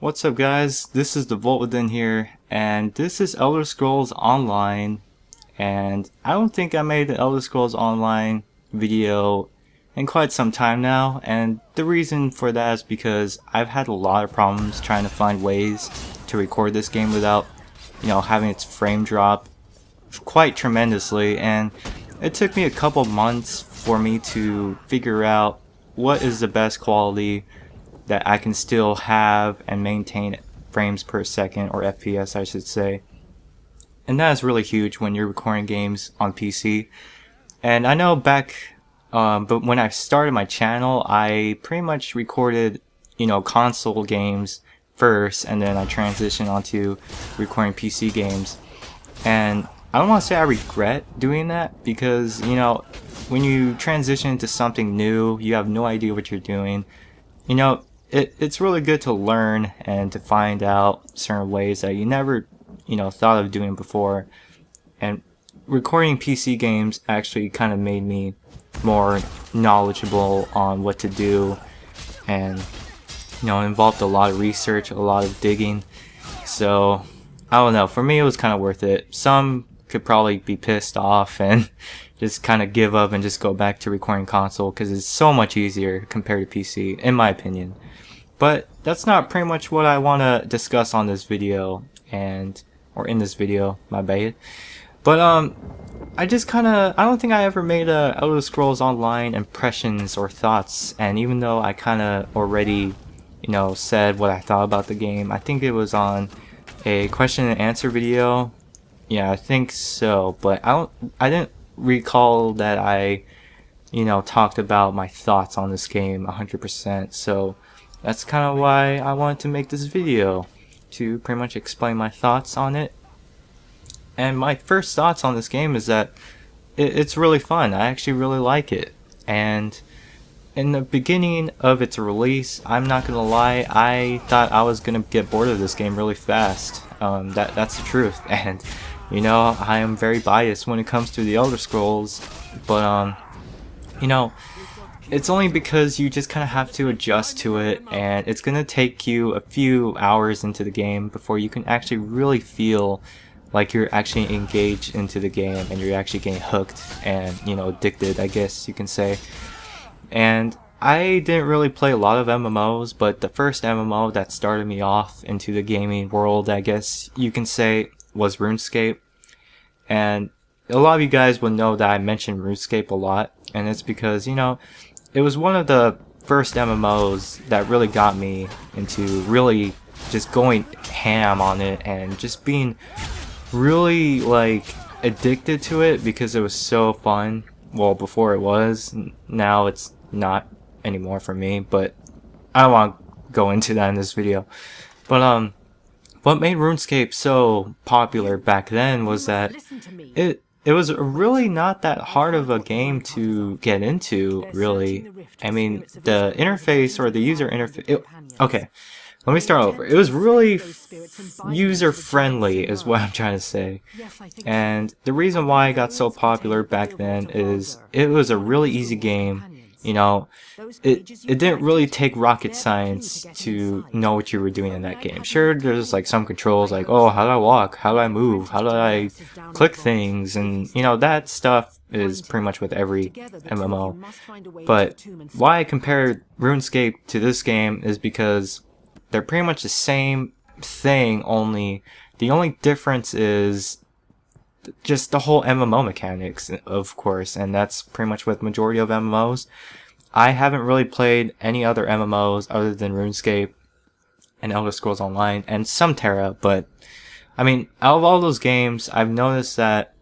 What's up guys, this is the Vault Within here, and this is Elder Scrolls Online, and I don't think I made an Elder Scrolls Online video in quite some time now, and the reason for that is because I've had a lot of problems trying to find ways to record this game without, having its frame drop quite tremendously, and it took me a couple months for me to figure out what is the best quality that I can still have and maintain frames per second, or FPS I should say. And that is really huge when you're recording games on PC. And I know but when I started my channel, I pretty much recorded, console games first, and then I transitioned onto recording PC games. And I don't want to say I regret doing that, because, when you transition to something new, you have no idea what you're doing. It's really good to learn and to find out certain ways that you never, thought of doing before. And recording PC games actually kind of made me more knowledgeable on what to do, and, it involved a lot of research, a lot of digging. So, I don't know, for me it was kind of worth it. Some could probably be pissed off and just kind of give up and just go back to recording console, because it's so much easier compared to PC, in my opinion. But that's not pretty much what I want to discuss on this video, or in this video, my bad. But I don't think I ever made a Elder Scrolls Online impressions or thoughts, and even though I kind of already, said what I thought about the game, I think it was on a question and answer video. Yeah, I think so, but I didn't recall that I, talked about my thoughts on this game 100%, so that's kind of why I wanted to make this video, to pretty much explain my thoughts on it. And my first thoughts on this game is that it's really fun. I actually really like it. And in the beginning of its release, I'm not gonna lie, I thought I was gonna get bored of this game really fast. That's the truth. And I am very biased when it comes to the Elder Scrolls, but it's only because you just kind of have to adjust to it, and it's gonna take you a few hours into the game before you can actually really feel like you're actually engaged into the game and you're actually getting hooked and, addicted, I guess you can say. And I didn't really play a lot of MMOs, but the first MMO that started me off into the gaming world, I guess you can say, was RuneScape. And a lot of you guys would know that I mentioned RuneScape a lot, and it's because, it was one of the first MMOs that really got me into really just going ham on it and just being really addicted to it, because it was so fun. Well, before it was, now it's not anymore for me, but I don't want to go into that in this video. But what made RuneScape so popular back then was that it was really not that hard of a game to get into, really. I mean, the interface, or the user interface... Okay, let me start over. It was really user-friendly, is what I'm trying to say. And the reason why it got so popular back then is it was a really easy game. It didn't really take rocket science to know what you were doing in that game. Sure, there's some controls, oh, how do I walk, how do I move, how do I click things, and that stuff is pretty much with every MMO. But why I compare RuneScape to this game is because they're pretty much the same thing, only the only difference is just the whole MMO mechanics, of course, and that's pretty much with majority of MMOs. I haven't really played any other MMOs other than RuneScape and Elder Scrolls Online and some Terra, but I mean, out of all those games, I've noticed that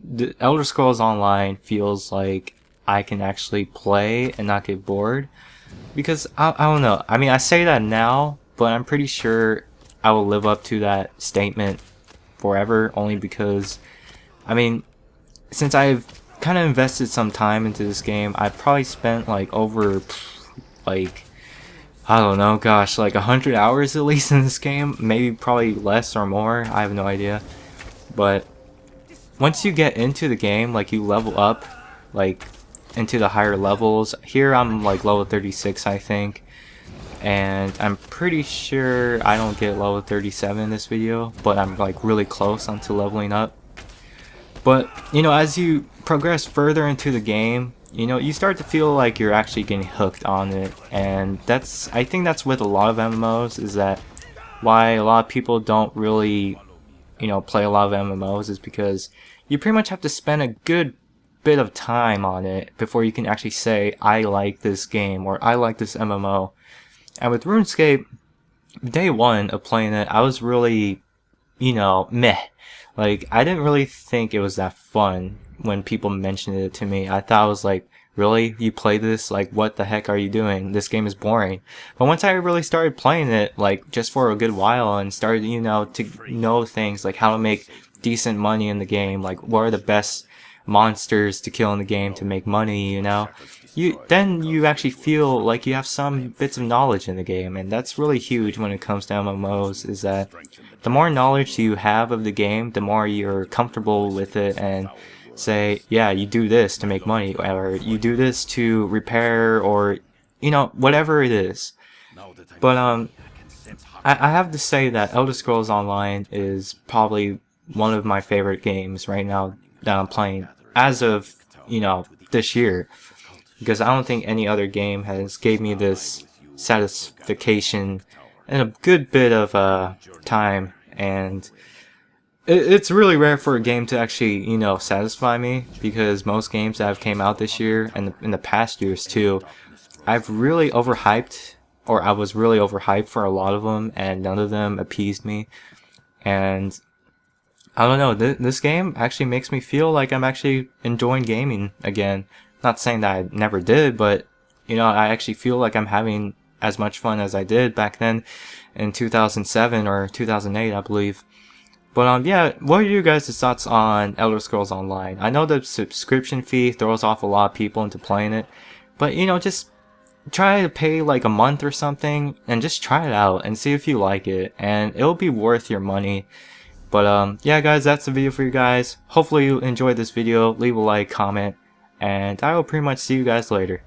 the Elder Scrolls Online feels like I can actually play and not get bored, because I don't know. I mean, I say that now, but I'm pretty sure I will live up to that statement forever, only because, I mean, since I've kind of invested some time into this game, I've probably spent over, I don't know, gosh, 100 hours at least in this game, maybe probably less or more, I have no idea. But once you get into the game, you level up, into the higher levels. Here I'm level 36, I think. and I'm pretty sure I don't get level 37 in this video, but I'm like really close onto leveling up. But you know, as you progress further into the game, you know, you start to feel like you're actually getting hooked on it, and I think that's with a lot of MMOs, is that why a lot of people don't really, you know, play a lot of MMOs, is because you pretty much have to spend a good bit of time on it before you can actually say, I like this game, or I like this MMO. And with RuneScape, day one of playing it, I was really, you know, meh. Like, I didn't really think it was that fun when people mentioned it to me. I thought it was like, really? You play this? Like, what the heck are you doing? This game is boring. But once I really started playing it, like, just for a good while, and started, you know, to know things like how to make decent money in the game, like, what are the best monsters to kill in the game to make money, you know, then you actually feel like you have some bits of knowledge in the game. And that's really huge when it comes to MMOs, is that the more knowledge you have of the game, the more you're comfortable with it, and say, yeah, you do this to make money, or you do this to repair, or, you know, whatever it is. But I have to say that Elder Scrolls Online is probably one of my favorite games right now that I'm playing as of, you know, this year, because I don't think any other game has gave me this satisfaction in a good bit of time. And it's really rare for a game to actually, you know, satisfy me, because most games that have came out this year and in the past years too, I've really overhyped, or I was really overhyped for a lot of them, and none of them appeased me. And I don't know, this game actually makes me feel like I'm actually enjoying gaming again. Not saying that I never did, but, you know, I actually feel like I'm having as much fun as I did back then in 2007 or 2008, I believe. But yeah, what are you guys' thoughts on Elder Scrolls Online? I know the subscription fee throws off a lot of people into playing it, but, you know, just try to pay like a month or something and just try it out and see if you like it, and it'll be worth your money. But yeah guys, that's the video for you guys. Hopefully you enjoyed this video. Leave a like, comment, and I will pretty much see you guys later.